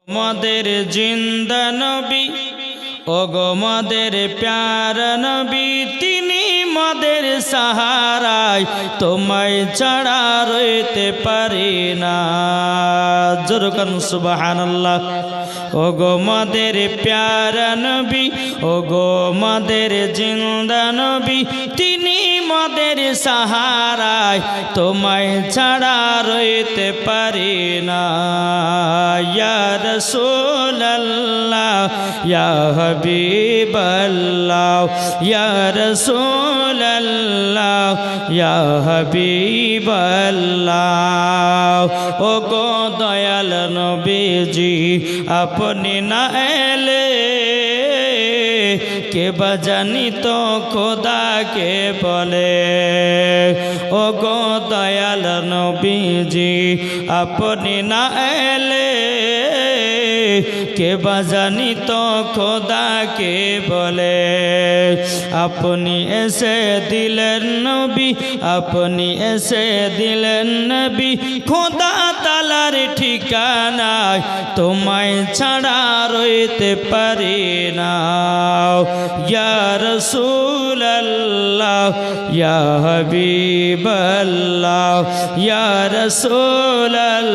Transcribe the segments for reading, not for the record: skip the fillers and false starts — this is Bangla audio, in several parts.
মদের জিন্দা নবী ওগো মদের প্যারা নবী, তিনি মদের সাহারায় তোমায় ছাড়া রইতে পারি না। জোরকান সুবহানাল্লাহ। ওগো মদের প্যারা নবী ওগো মদের জিন্দা নবী, তিনি মদের সাহারায় তোমায় ছাড়া রইতে পারি না। ইয়া রাসূলুল্লাহ ইয়া হাবিবাল্লাহ ইয়া রাসূলুল্লাহ ইয়া হাবিবাল্লাহ। ওগো দয়াল নবীজি আপনি না এলে কে বাজানি তো খোদাকে বলে। ওগো দয়াল নবীজি আপনি না এলে কে বাজানি তো খোদাকে বলে। আপনি এসে দিলেন নবী আপনি এসে দিলেন নবী, খোদা তালার ঠিকানায় তোমায় ছাড়া রইতে পারি না। ইয়া রাসূলুল্লাহ ইয়া হাবিবাল্লাহ ইয়া রাসূলুল্লাহ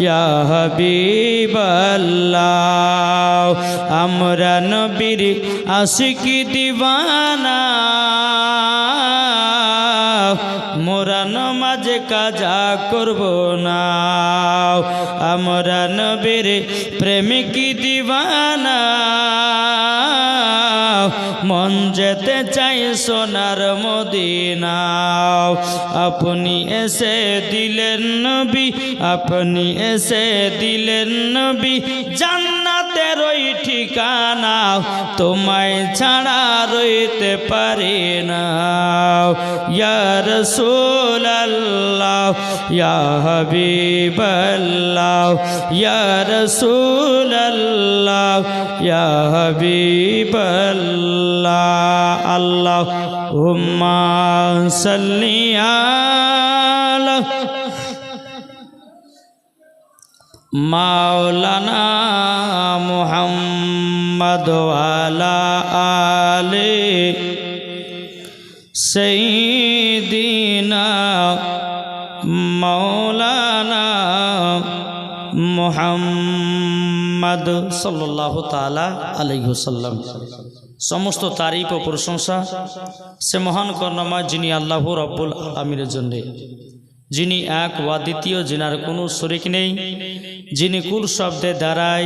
ইয়া হাবিবাল্লাহ। আমরা নবীর আশিকি দিওয়ানা, মোরা নামাজ কাজা করব না। আমরা নবীর প্রেমিক দিওয়ানা, মন যেতে চাই সোনার মদিনা। আপনি এসে দিলেন নবী আপনি এসে দিলেন নবী, জান্নাতের ওই ঠিকানা তোমায় ছাড়া রইতে পারি না। ইয়া রাসূলুল্লাহ ইয়া হাবিবাল্লাহ ইয়া রাসূলুল্লাহ ইয়া হাবিবাল্লাহ। আল্লাহুম্মা সাল্লি আলা মাওলানা মুহাম্মদ ওয়ালা আলে সাইয়্যিদিনা মাওলানা মুহাম্মদ সাল্লাল্লাহু তাআলা আলাইহি ওয়াসাল্লাম। সমস্ত তারিফ ও প্রশংসা সে মহান করুণাময় যিনি আল্লাহ রাব্বুল আলামিনের জন্য, যিনি এক ওয়া দ্বিতীয়, যিনার কোনো শরীক নেই, যিনি কুল শব্দের দ্বারাই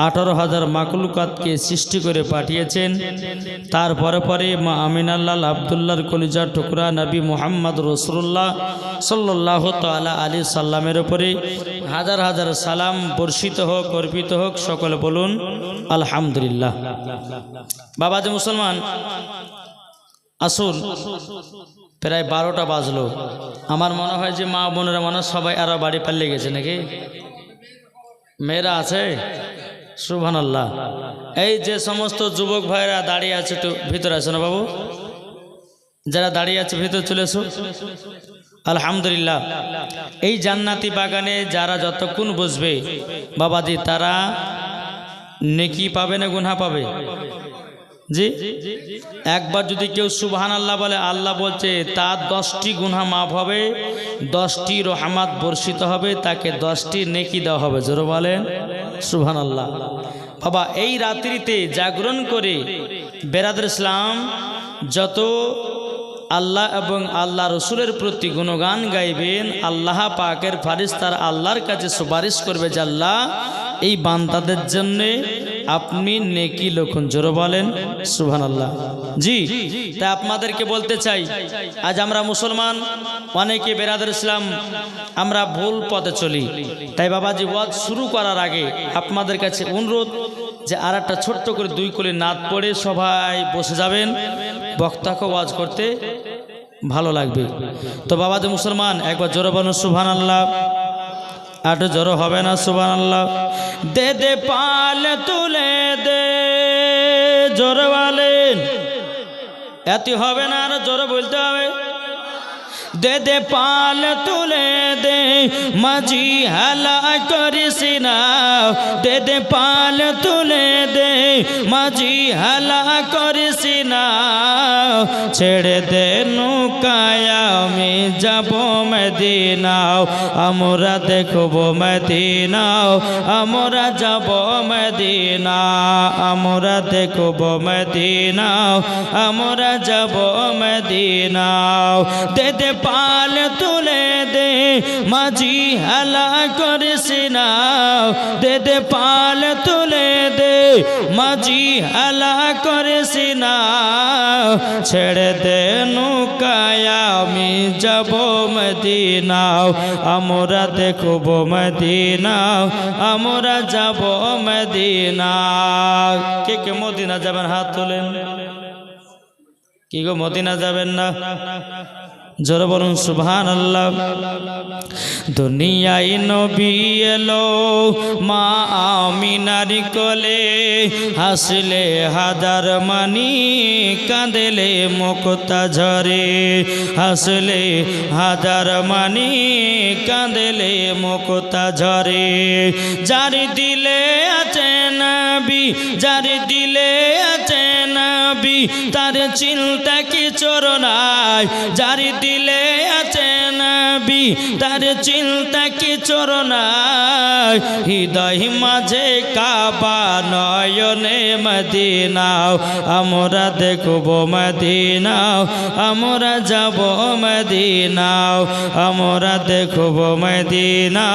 18,000 মাকলুকাতকে সৃষ্টি করে পাঠিয়েছেন। তারপরে পরে মা আমিনাল্লাহ আব্দুল্লাহর কলিজার টুকরা নবী মুহাম্মদ রাসূলুল্লাহ সাল্লাল্লাহু তাআলা আলাইহি সাল্লামের উপরে হাজার হাজার সালাম বর্ষিত হোক, অর্পিত হোক। সকলে বলুন আলহামদুলিল্লাহ। বাবাজি মুসলমান, আসুন, প্রায় 12টা বাজলো। আমার মনে হয় যে মা বোনেরা মনে সবাই আরো বাড়ি পালিয়ে গেছে নাকি? মেয়েরা আছে? সুবহানাল্লাহ। এই যে সমস্ত যুবক ভাইরা দাঁড়িয়ে আছে একটু ভিতরে আসো না বাবু, যারা দাঁড়িয়ে আছে ভিতরে চলে এসো। আলহামদুলিল্লাহ। এই জান্নাতি বাগানে যারা যতক্ষণ বসবে বাবাজি, তারা নেকি পাবে না গুনাহ পাবে? জি, একবার যদি কেউ সুবহানাল্লাহ বলে, আল্লাহ বলছে তার 10টি গুনাহ মাফ হবে, 10টি রহমত বর্ষিত হবে, তাকে 10টি নেকি দেওয়া হবে। জোরে বলেন সুবহানাল্লাহ। বাবা, এই রাত্রিতে জাগরণ করে বেরাদর ইসলাম যত আল্লাহ এবং আল্লাহ রসুলের প্রতি গুণগান গাইবেন, আল্লাহ পাকের ফারিস্তারা আল্লাহর কাছে সুপারিশ করবে যে আল্লাহ এই বান্দাদের জন্যে আপনি নেকি লক্ষণ। জোরে বলেন সুবহানাল্লাহ। জি, তাই আপনাদেরকে বলতে চাই, আজ আমরা মুসলমান অনেকে বেরাদর ইসলাম আমরা ভুল পথে চলি। তাই বাবাজি, ওয়াজ শুরু করার আগে আপনাদের কাছে অনুরোধ যে আর একটা ছোট্ট করে 2 কলি নাত পড়ে সবাই বসে যাবেন, বক্তাকে ওয়াজ করতে ভালো লাগবে। তো বাবাজি মুসলমান, একবার জোরে বলুন সুবহানাল্লাহ। আর জোরে হবে না সুবহানাল্লাহ? দে দে পাল তুলে দে, জোরে বলেন। এত হবে না, আরো জোরে বলতে হবে। দে দে পাল তুলে দে মাঝি হেলা করিস না দে দে পাল তুলে দে মাঝি হেলা করিস না ছেড়ে দে নৌকায় আমি যাব মদিনা আমরা দেখব মদিনা আমরা যাব মদিনা আমরা দেখব মদিনা আমরা যাব মদিনা দে দে পাল তুলে দে মাঝি হেলা করিস না দে দে পাল তুলে দে মাঝি হেলা করিস না ছেড়ে দে নৌকায় আমি যাব মদিনা আমরা দেখব মদিনা আমরা যাব মদিনা কে কে মদিনা যাবেন হাত তোলেন কি গো মদিনা যাবেন না জোরে বলুন সুবহানাল্লাহ দুনিয়ায় নবী এলো মা আমিনার কোলে হাসলে হাজার মানি কাঁদলে মুক্তা ঝরে হাসলে হাজার মানি কাঁদলে মুক্তা ঝরে যার দিলে আছে নবী যার দিলে আছে নবী তার চিন্তা কিছু নাই যার দিলে আছে নবী তার চিন্তা কিছু নাই হৃদয় মাঝে কাবা নয়নে মদিনা আমরা দেখব মদিনা আমরা যাব মদিনা আমরা দেখব মদিনা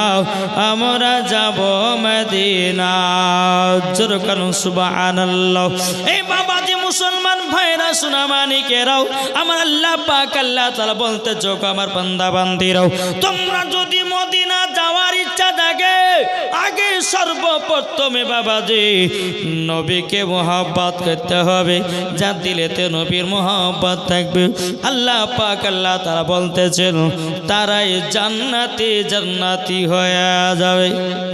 আমরা যাব মদিনা জোরে বলুন সুবহানাল্লাহ এই বাবাজি মুসলমান ভাইরা সোনা মানিকেরাও আমার আল্লাহ পাক আল্লাহ তাআলা বলতে চোখ আমার বান্দা বান্দিরাও তোমরা যদি মদিনা যাওয়ার ইচ্ছা থাকে আগে সর্বপ্রথমে বাবাজি নবীকে মহব্বত করতে হবে যার দিলেতে নবীর মহব্বত থাকবে আল্লাহ পাক আল্লাহ তাআলা বলতেছেন তারাই জান্নাতি জান্নাতি হয়ে যাবে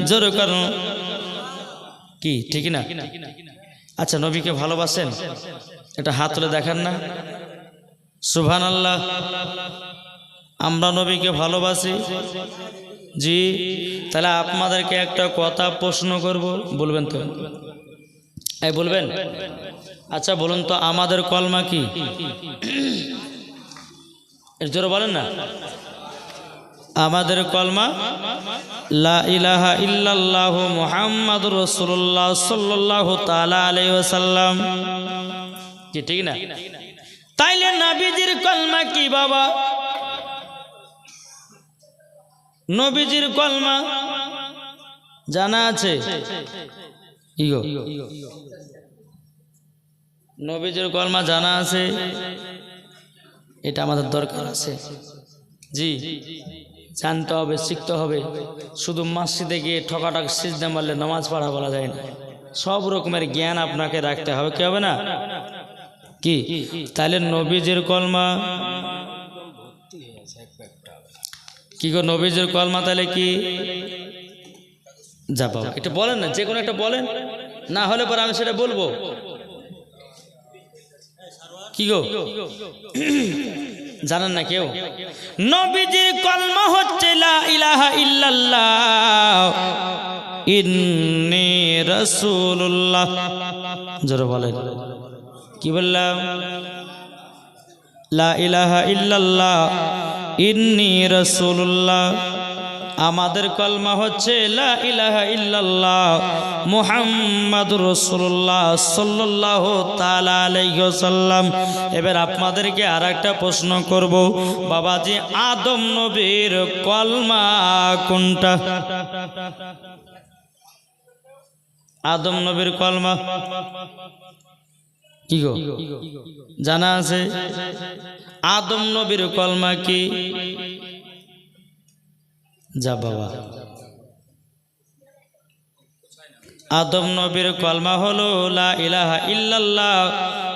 জোরে করুন কি ঠিক না আচ্ছা নবীকে ভালোবাসেন এটা হাত তুলে দেখান না সুবহানাল্লাহ আমরা নবীকে ভালোবাসি জি তাহলে আপনাদেরকে একটা কথা প্রশ্ন করব বলবেন তো এই বলবেন আচ্ছা বলুন তো আমাদের কলমা কি এর জোরে বলেন না আমাদের কলমা লা ইলাহা ইল্লাল্লাহু মুহাম্মাদুর রাসূলুল্লাহ সাল্লাল্লাহু তাআলা আলাইহি ওয়াসাল্লাম কি ঠিক না তাইলে নবীজির কলমা কি বাবা নবীজির কলমা জানা আছে ইগো নবীজির কলমা জানা আছে এটা আমাদের দরকার আছে জি জানতে হবে শিখতে হবে শুধু মসজিদে গিয়ে ঠকাঠক সিজদা মারলে নামাজ পড়া বলা যায় না সব রকমের জ্ঞান আপনাকে রাখতে হবে কি হবে না কি তাহলে নবীজির কলমা কি গো নবীজির কলমা তাহলে কি যা বাবা এটা বলেন না যে কোনো একটা বলেন না হলে পরে আমি সেটা বলবো কি গো জানেন না কেউ নবীজির কলমা হচ্ছে লা ইলাহা ইল্লাল্লাহ ইন্নী রাসূলুল্লাহ জোরে বলেন কি বললাম লা ইলাহা ইল্লাল্লাহ ইন্নী রাসূলুল্লাহ আমাদের কলমা হচ্ছে লা ইলাহা ইল্লাল্লাহ মুহাম্মাদুর রাসূলুল্লাহ সাল্লাল্লাহু তাআলা আলাইহি ওয়াসাল্লাম এবার আপনাদেরকে আরেকটা প্রশ্ন করব বাবাজি আদম নবীর কলমা কোনটা আদম নবীর কলমা কি গো জানা আছে আদম নবীর কলমা কি যা বাবা আদম নবীর কলমা হলো লা ইলাহা ইল্লাল্লাহ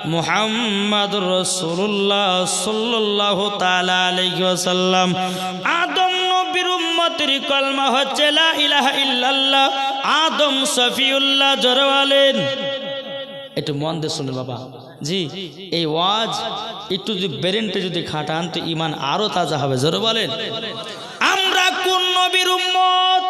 মুহাম্মাদুর রাসূলুল্লাহ সাল্লাল্লাহু তাআলা আলাইহি ওয়াসাল্লাম আদম নবীর উম্মতের কলমা হচ্ছে লা ইলাহা ইল্লাল্লাহ আদম সফিউল্লাহ জোরে বলেন একটু মন দিয়ে শুনে বাবা জি, এই ওয়াজ একটু যদি ব্রেনটা যদি খাটান তো ইমান আরো তাজা হবে। জোরে বলেন আমরা কোন নবীর উম্মত?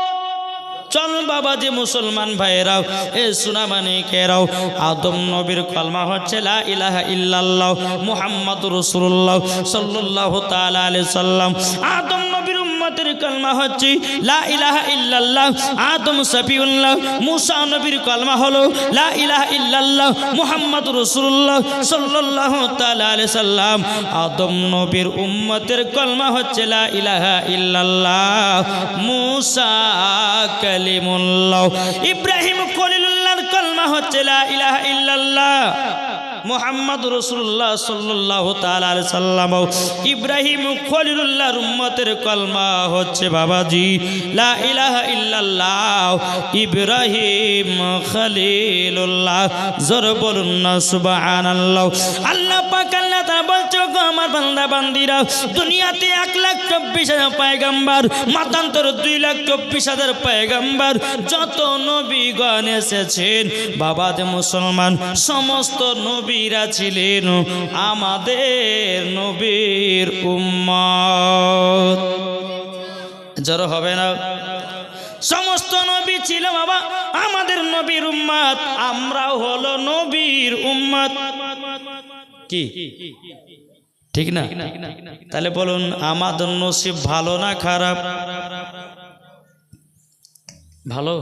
চল বাবা যে মুসলমান ভাইরাও এ সুনামানিকেরাও, আদম নবীর কলমা হচ্ছে লা ইলাহা ইল্লাল্লাহ মুহাম্মাদুর রাসূলুল্লাহ সাল্লাল্লাহু তাআলা আলাইহি সাল্লাম। আদম নবীর উম্মতের কলমা হচ্ছে লা ইলাহা ইল্লাল্লাহ আদম সফিউল্লাহ। মুসা নবীর কলমা হলো লা ইলাহা ইল্লাল্লাহ মুহাম্মাদুর রাসূলুল্লাহ সাল্লাল্লাহু তাআলা আলাইহি সাল্লাম। আদম নবীর উম্মতের কলমা হচ্ছে লা ইলাহা ইল্লাল্লাহ মুসা কালিমুল্লাহ। ইব্রাহিম খলিলুল্লাহর কলমা হচ্ছে লা ইলাহা ইল্লাল্লাহ মুহাম্মাদুর রাসূলুল্লাহ সাল্লাল্লাহু তাআলা আলাইহি সাল্লাম। ইব্রাহিম খলিলুল্লাহর উম্মতের কলমা হচ্ছে বাবাজি লা ইলাহা ইল্লাল্লাহ ইব্রাহিম খলিলুল্লাহ। জোরে বলুন না সুবহানাল্লাহ। আল্লাহ পাক আল্লাহ তাআলা বলছে গো আমার বান্দা বান্দীরা, দুনিয়াতে 1,24,000 পয়গম্বর, মাতান্তর 2,24,000 পয়গম্বর, যত নবীগণ এসেছেন বাবা যে মুসলমান সমস্ত নবীরা ছিলেন আমাদের নবীর উম্মত। জড়ো হবে না? সমস্ত নবী ছিল বাবা আমাদের নবীর উম্মত, আমরাও হলো নবীর উম্মত। কি ঠিক না? তাহলে বলুন আমাদের নসিব ভালো না খারাপ? ভালো।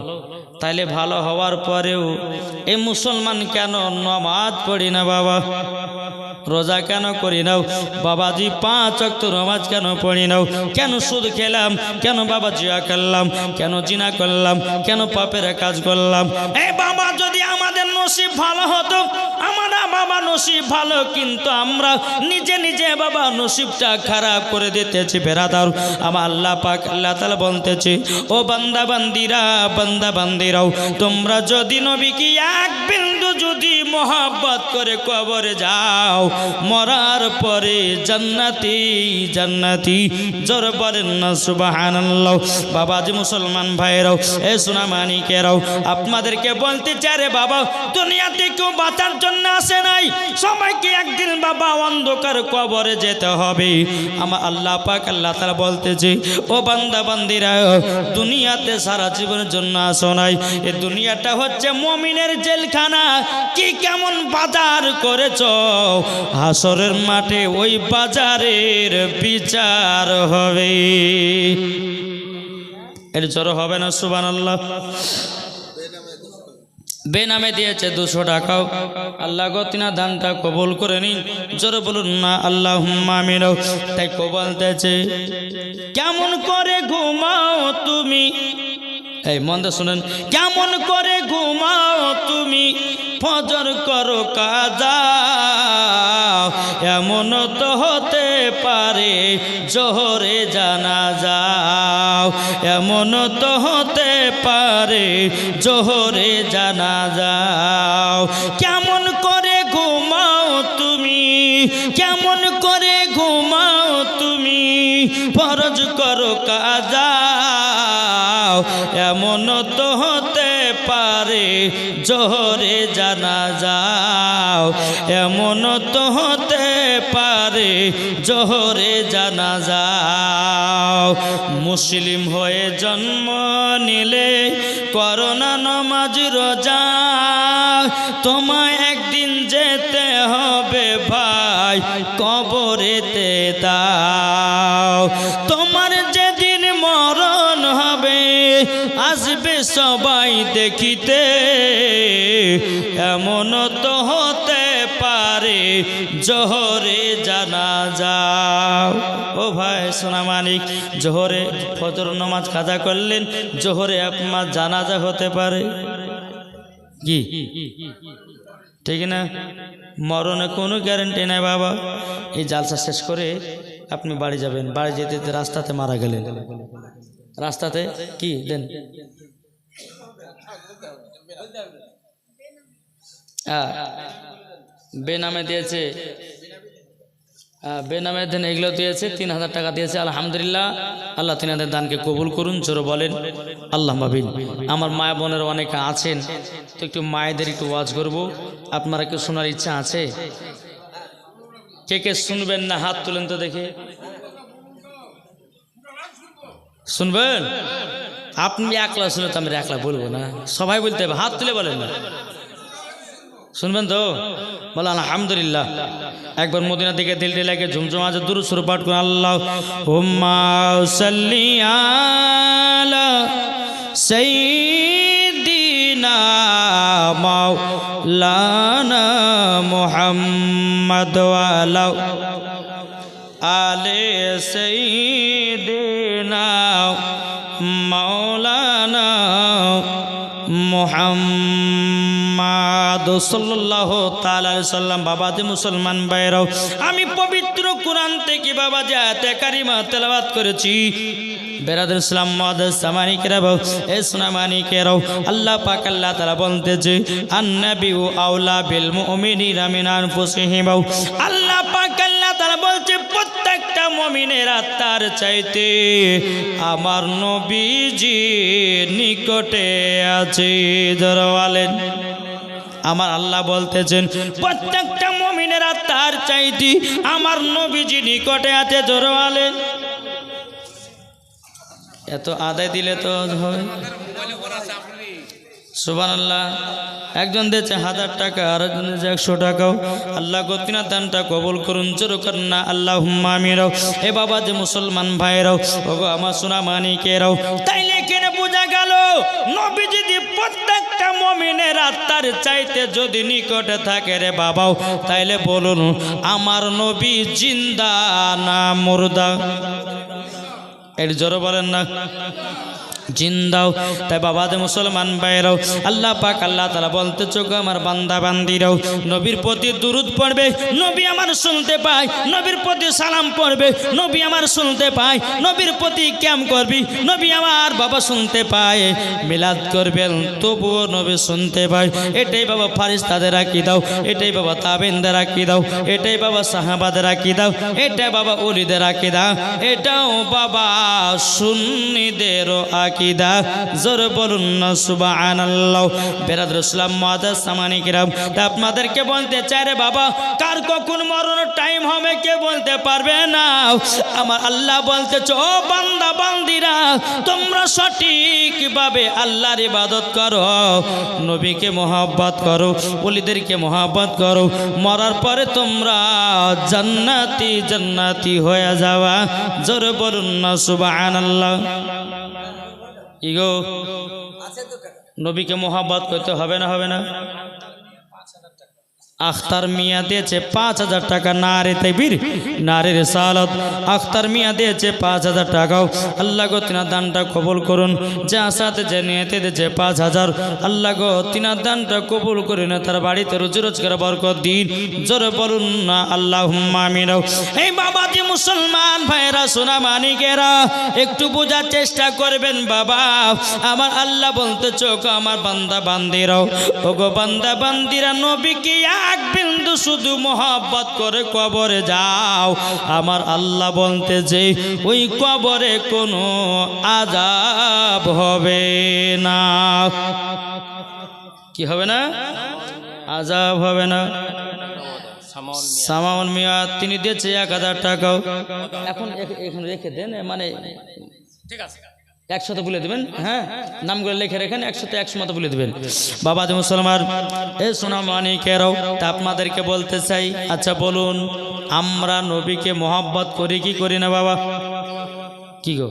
তাইলে ভালো হওয়ার পরেও এই মুসলমান কেন নামাজ পড়ি না বাবা? রোজা কেন করি নাও বাবাজি? 5 ওয়াক্ত নামাজ কেন পড়ি নাও? কেন সুদ খেলাম? কেন বাবা জিয়া খেললাম? কেন জিনা করলাম? কেন পাপের কাজ করলাম? এই বাবা যদি আমাদের নসিব ভালো হতো, আমরা বাবা নসিব ভালো, কিন্তু আমরা নিজে নিজে বাবা নসিবটা খারাপ করে দিতেছি। বেরাদার আমার আল্লাহ পাক আল্লাহ তাআলা বলতেছে ও বান্দা বান্দিরা, বান্দা বান্দিরাও তোমরা যদি নবীকে এক বিন্দু যদি মহব্বত করে কবরে যাও, মরার পরে জান্নাতি জান্নাতি। জোরে বলেন না সুবহানাল্লাহ। বাবাজি মুসলমান ভাইরাও এ সোনামানিকেরাও আপনাদেরকে বলতে চাই রে বাবা, দুনিয়াতে কেউ বাঁচার জন্য আসে নাই, সবাইকে একদিন বাবা অন্ধকার কবরে যেতে হবে। আমার আল্লাহ পাক আল্লাহ তাআলা বলতেছে ও বান্দা বান্দিরা, দুনিয়াতে সারা জীবনের জন্য আসো নাই, এই দুনিয়াটা হচ্ছে মুমিনের জেলখানা। কি কেমন বাজার করেছো, হাসরের মাঠে ওই বাজারের বিচার হবে। এর জড়ো হবে না সুবহানাল্লাহ। বেনামে দিয়েছে 200 টাকাও, আল্লাহ গো তিনা দানটা কবুল করে নিন। জোরে বলুন না আল্লাহুম্মা আমিন। তাই বলতেছে কেমন করে ঘুমাও তুমি, এই মন দিয়ে শুনেন, কেমন করে ঘুমাও তুমি, ফজর করো কাজা, এমন তো হতে পারে জোহরে জানাজা, এমন তো হতে পারে জোহরে জানাজা। কেমন করে ঘুমাও তুমি, কেমন করে ঘুমাও তুমি, ফরজ করো কাজা, এমন তো হতে পারে জোহরে জানাজা, এমন তো হতে পারে জোহরে জানাজা। মুসলিম হয়ে জন্ম নিলে করোনা নামাজ রোজা, তোমায় একদিন যেতে হবে ভাই কবরেতে দাও। তোমার যেদিন মরণ হবে আসবে সবাই দেখিতে, এমন তো হতে পারে জোহরে জানাজা। ও ভাই সোনামানিক, জোহরে ফজর নামাজ কাজা করলেন, জোহরে আপনার জানাজা হতে পারে। কি ঠিক না? মরণে কোনো গ্যারান্টি নাই বাবা। এই জালসা শেষ করে আপনি বাড়ি যাবেন, বাড়ি যেতে যেতে রাস্তাতে মারা গেলেন, রাস্তাতে কি দেন বেনামে দিয়েছে বেনামের দান এগুলো দিয়েছে, 3000 টাকা দিয়েছে। আলহামদুলিল্লাহ, আল্লাহ তিনাদের দানকে কবুল করুন। জোরে বলেন আল্লাহ মাবিন। আমার মা বোনের অনেকে আছেন, তো একটু মায়েদের একটু ওয়াজ করব। আপনারা কেউ শোনার ইচ্ছা আছে? কে কে শুনবেন না হাত তুলেন তো দেখে। শুনবেন? আপনি একলা শুনে তো আমি একলা বলবো না, সবাই বলতে হবে। হাত তুলে বলেন না, শুনবেন তো? বলো আলহামদুলিল্লাহ। একবার মদিনা থেকে দিলটি লাগে ঝুমঝুম আজ দুরূদ শরীফ পাঠ করুন। আল্লাহুম্মা সাল্লি আলা সাইয়্যিদিনা মাওলানা মুহাম্মদ ওয়া আলা আলি সাইয়্যিদিনা মাওলানা মুহাম্মদ সাল্লাল্লাহু তাআলা আলাইহি সাল্লাম। বাবাজি মুসলমান ভাইরাও, আমি পবিত্র কোরআন থেকে বাবাজি আয়াতে কারিমা তেলাওয়াত করেছি। বেরাদর ইসলাম মুআদ্দাস সামানিকেরাও, এ সুনামানিকেরাও, আল্লাহ পাক আল্লাহ তাআলা বলতেছে আন-নাবিয়্যু আওলা বিল মুমিনিনা মিন আনফুসিহিম। আল্লাহ পাক আল্লাহ তাআলা বলছে প্রত্যেকটা মুমিনের আত্মার চাইতে আমার নবীজি নিকটে আছে। জোরে বলেন। আমার আল্লাহ বলতেছেন প্রত্যেকটা মুমিনের আত্মার চাইতে আমার নবীজি নিকটে আছে। জোরে বলেন। এত আদায় দিলে তো হবে। সুবহানাল্লাহ। একজন দিয়েছে 1000 টাকা, আর একজন দিয়েছে 100 টাকাও। আল্লাহ গতিনা দানটা কবুল করুন। জোরে করেন না আল্লাহুম্মা আমিন। এ বাবা যে মুসলমান ভাইরাও, ওগো আমার সোনা মানিকেরাও, তাইলে কেন বোঝা গেল নবী যদি প্রত্যেকটা মুমিনের আত্মার চাইতে যদি নিকটে থাকে রে বাবাও, তাইলে বলুন আমার নবী জিন্দা না মুর্দা? এর জোরে বলেন না জিন্দাও। তাই বাবাদের মুসলমান ভাইরাও, আল্লাহ পাক আল্লাহ তাআলা বলতে চোখ আমার বান্দা বান্দিরাও নবীর প্রতি দুরূদ পড়বে, নবী আমার শুনতে পায়। নবীর প্রতি সালাম পড়বে, নবী আমার শুনতে পায়। নবীর প্রতি ক্যাম করবি, নবী আমার বাবা শুনতে পায়। মিলাদ করবেন, তবুও নবী শুনতে পায়। এটাই বাবা ফারিস্তাদের রাখি দাও, এটাই বাবা তাবেনদের রাখি দাও, এটাই বাবা সাহাবাদের রাখি দাও, এটাই বাবা ওলিদের রাখি দাও, এটাও বাবা সুন্নিদেরও আকিদা। জোরে বলুন না সুবহানাল্লাহ। বেরাদর ইসলাম মুআদ্দাস সামানিকেরাম, তা আপনাদেরকে বলতে চাই রে বাবা, কার কখন মরণের টাইম হবে কে বলতে পারবে না। আমার আল্লাহ বলতেছে ও বান্দা বান্দিরা, তোমরা সঠিকভাবে আল্লাহর ইবাদত করো, নবীকে মহব্বত করো, ওলিদেরকে মহব্বত করো, মরার পরে তোমরা জান্নাতি জান্নাতি হয়ে যাওয়া। জোরে বলুন না সুবহানাল্লাহ। ইগো নবীকে মহব্বত করতে হবে না? হবে না? আখতার মিয়া দিয়েছে 5000 টাকা। নারে তাকবীর, নারে রিসালাত। আখতার মিয়া দিয়েছে 5000 টাকাও। আল্লাহ গো তিনার দানটা কবুল করুন। যা সাথে যে নিয়েতে দিয়েছে 5000, আল্লাহ গো তিনার দানটা কবুল করুন, তার বাড়িতে রুজি রোজগার বরকত দিন। জোরে বলুন না আল্লাহুম্মা আমিন। এই বাবাজি মুসলমান ভাইরা সোনা মানিকেরা, একটু বোঝার চেষ্টা করবেন বাবা। আমার আল্লাহ বলতে চোখ আমার বান্দা বান্দিরাও, ওগো বান্দা বান্দিরা, নবীকে এক বিন্দু শুধু মহব্বত করে কবরে যাও। আমার আল্লাহ বলতে যে ওই কবরে কোনো আযাব হবে না। কি হবে না? আযাব হবে না। সামাউল মিয়া তিনি দিয়েছে 1000 টাকাও। এখন এখানে রেখে দেন, মানে ঠিক আছে 100 বলে দেবেন। হ্যাঁ, নামগুলো লিখে রেখেন, 100 মতো বলে দেবেন। বাবা যে মুসলমান, এ সোনা মানিকেরাও, তা আপনাদেরকে বলতে চাই, আচ্ছা বলুন আমরা নবীকে মহব্বত করি কি করি না বাবা? কি গো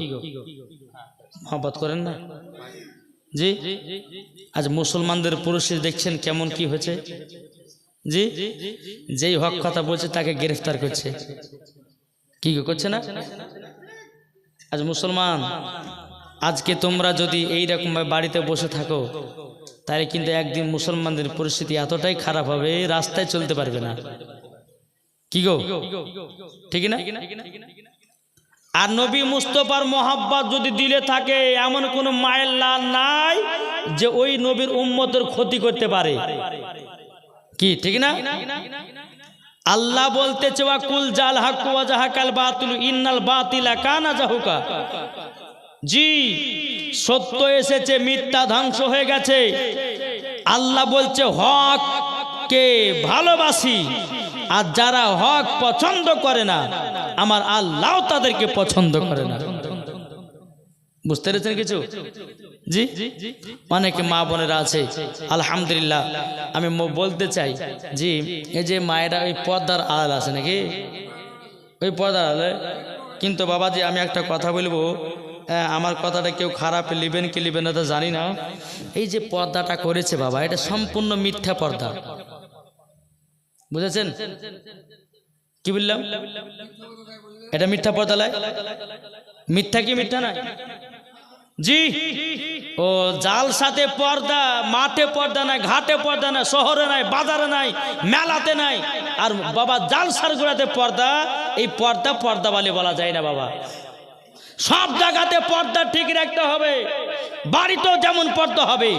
মহব্বত করেন না? জি। আজ মুসলমানদের পরিস্থিতি দেখছেন কেমন কি হয়েছে। জি, যেই হক কথা বলছে তাকে গ্রেফতার করছে। কি গো করছে না? আজ মুসলমান, আজকে তোমরা যদি এইরকম বাড়িতে বসে থাকো, তাহলে কিন্তু একদিন মুসলমানদের পরিস্থিতি এতটাই খারাপ হবে, রাস্তায় চলতে পারবে না। কি গো ঠিক না? আর নবী মুস্তাফার মহব্বত যদি দিলে থাকে, এমন কোন মায়ের লাল নাই যে ওই নবীর উম্মতের ক্ষতি করতে পারে। কি ঠিক না? আল্লাহ বলতেছে ওয়া কুল জাল হাক্কু ওয়া জাহাকাল বাতিল ইন্নাল বাতিলা কানা জাহুকা। জি, সত্য এসেছে, মিথ্যা ধ্বংস হয়ে গেছে। আল্লাহ বলছে হক কে ভালোবাসি, আর যারা হক পছন্দ করে না আমার আল্লাহ তাদেরকে পছন্দ করে না। বুঝতে পেরেছেন কিছু? জি, অনেকে মা বোনেরা আছে আলহামদুলিল্লাহ। আমি বলতে চাই জি, এই যে মায়েরা ওই পর্দার আড়াল আছে নাকি, ওই পর্দার আড়ালে কিন্তু বাবাজি আমি একটা কথা বলবো, আমার কথাটা কেউ খারাপ লিবেন কি লিবেন না তা জানি না। এই যে পর্দাটা করেছে বাবা, এটা সম্পূর্ণ মিথ্যা পর্দা। বুঝেছেন কি বললাম? এটা মিথ্যা পর্দা লাই, মিথ্যা কি মিথ্যা না? জি, ও জাল সাথে পর্দা, মাঠে পর্দা নাই, ঘাটে পর্দা নাই, শহরে নাই, বাজারে নাই, মেলাতে নাই। আর বাবা জালসার গুড়াতে পর্দা, এই পর্দা পর্দাওয়ালি বলা যায় না বাবা। সব জায়গাতে পর্দা ঠিক রাখতে হবে। বাড়িতেও যেমন পর্দা হবে,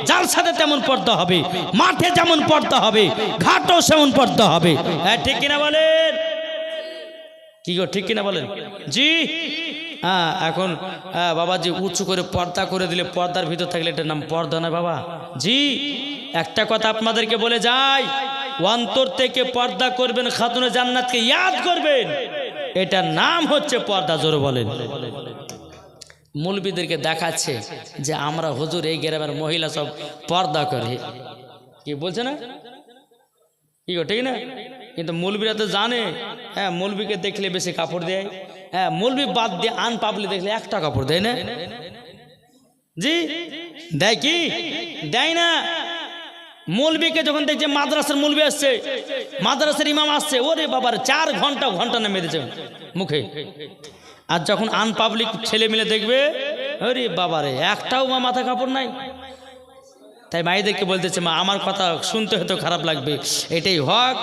জালসাতে তেমন পর্দা হবে, মাঠে যেমন পর্দা হবে, ঘাটও সেমন পর্দা হবে। হ্যাঁ ঠিক কিনা বলেন? কি গো ঠিক কিনা বলেন? জি হ্যাঁ। এখন বাবাজি উঁচু করে পর্দা করে দিলে, পর্দার ভিতর থাকলে এটার নাম পর্দা না বাবা। জি, একটা কথা আপনাদেরকে বলে যাই, অন্তর থেকে পর্দা করবেন, খাতুনে জান্নাতকে ইয়াদ করবেন, এটার নাম হচ্ছে পর্দা। জোরে বলেন। মৌলবীদেরকে দেখাচ্ছে যে আমরা হুজুর এই গ্রামের মহিলা সব পর্দা করে, কি বলছে না? কি গো ঠিক না? কিন্তু মৌলবীরা তো জানে, হ্যাঁ মৌলবীকে দেখলে বেশি কাপড় দেয়। হ্যাঁ মৌলবী বাদ দিয়ে আন পাবলি দেখলে একটা কাপড় দেয় না। জি দেয় কি? দেয় না। মৌলবীকে যখন দেখছে মাদ্রাসার মৌলবী আসছে, মাদ্রাসার ইমাম আসছে, ওরে বাবার 4 ঘন্টা নেমে দিয়েছে মুখে। আর যখন আনপাবলিক ছেলে মিলে দেখবে, আরে বাবারে একটাও মা মাথা কাপড় নাই। তাই মায়েদেরকে বলতেছে, মা আমার কথা শুনতে হয়তো খারাপ লাগবে, এটাই হক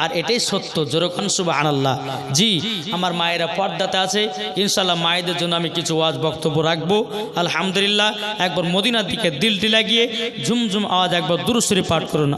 আর এটাই সত্য। যেরকম সুবহানাল্লাহ। জি, আমার মায়েরা পর্দাতে আছে, ইনশাল্লাহ মায়েদের জন্য আমি কিছু ওয়াজ বক্তব্য রাখবো। আলহামদুলিল্লাহ। একবার মদিনার দিকে দিলটি লাগিয়ে ঝুমঝুম আওয়াজ একবার দুরূদ শরীফ পাঠ করুন।